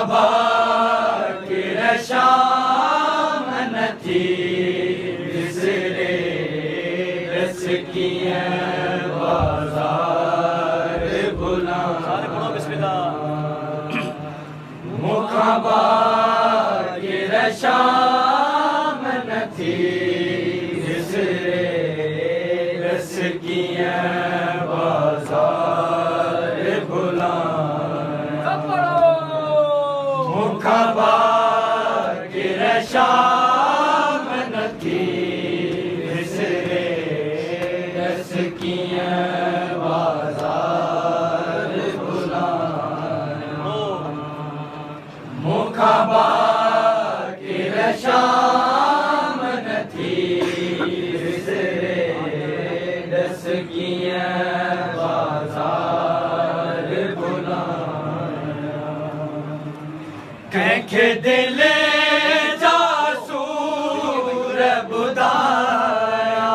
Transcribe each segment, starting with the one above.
मुखाबा की शाम नथी विसरे रस किए बाजार भुला मुखाबा की शाम नथी विसरे रस किए बाजार भुला मुखाबा की शाम नथी विसरे रस किए बाजार भुला मुखाबा की शाम नथी विसरे रस किए बाजार भुला कंहिंखे दिल जा सूर ॿुधाया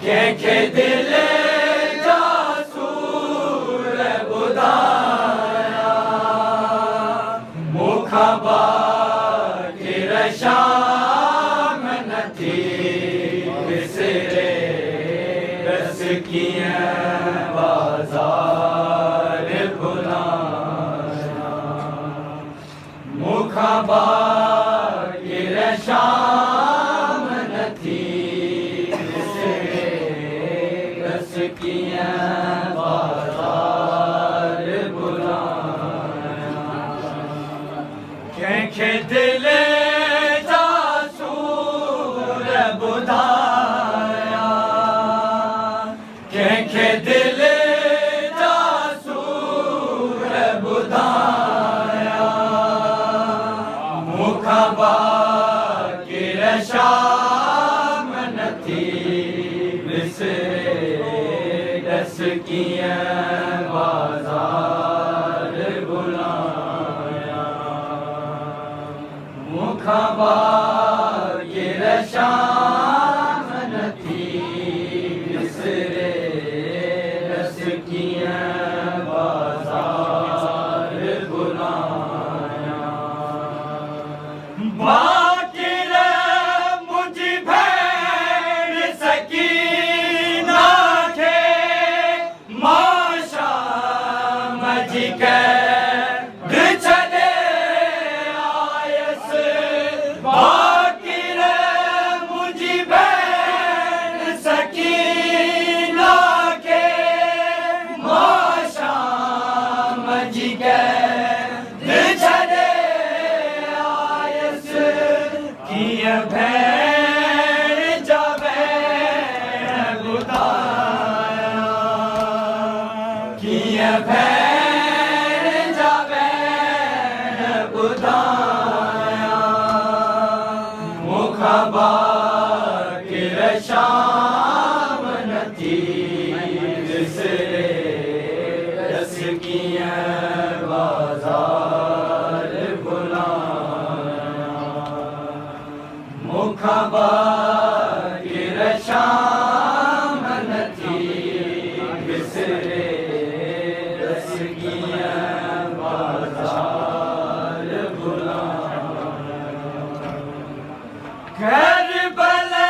कंहिंखे दिल जा सूर ॿुधाया मुखाबा की शाम नथी विसरे रस किए बाजार भुला मुखाबा की शाम नथी विसरे रस किए बाजार भुला कंहिंखे दिल जा सूर ॿुधाया कंहिंखे दिल जा सूर ॿुधाया मुखाबा की शाम नथी विसरे रस किए बाजार भुलाया मुखाबा की शाम नथी विसरे रस किए बाजार भुलाया बाकिर मुझी भेड़ सकीना खे माशा मजी कर छॾे आयस बाकिर मुझी भेड़ सकीना खे माशा मजी कर छॾे किए भेड़ जा भेड़ ॿुधाया किए भेड़ जा भेड़ ॿुधाया मुखाबा की शाम नथी विसरे रस किए बाजार भुलाया मुखाबा की शाम नथी विसरे रस किए बाजार भुलाया करबला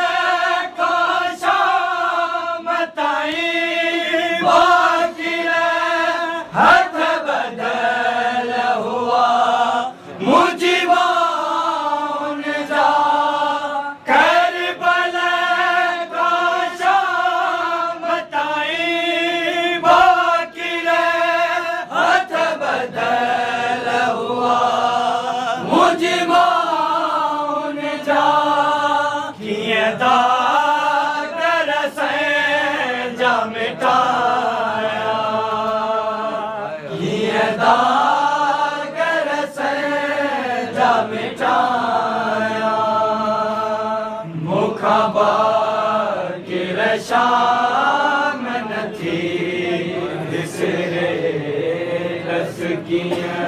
का शाम ताईं बाकी हाथ बदल हुआ मुझे मिटाया ये दागर से जा मिटाया मुखाबा की शाम नथी विसरे रस किए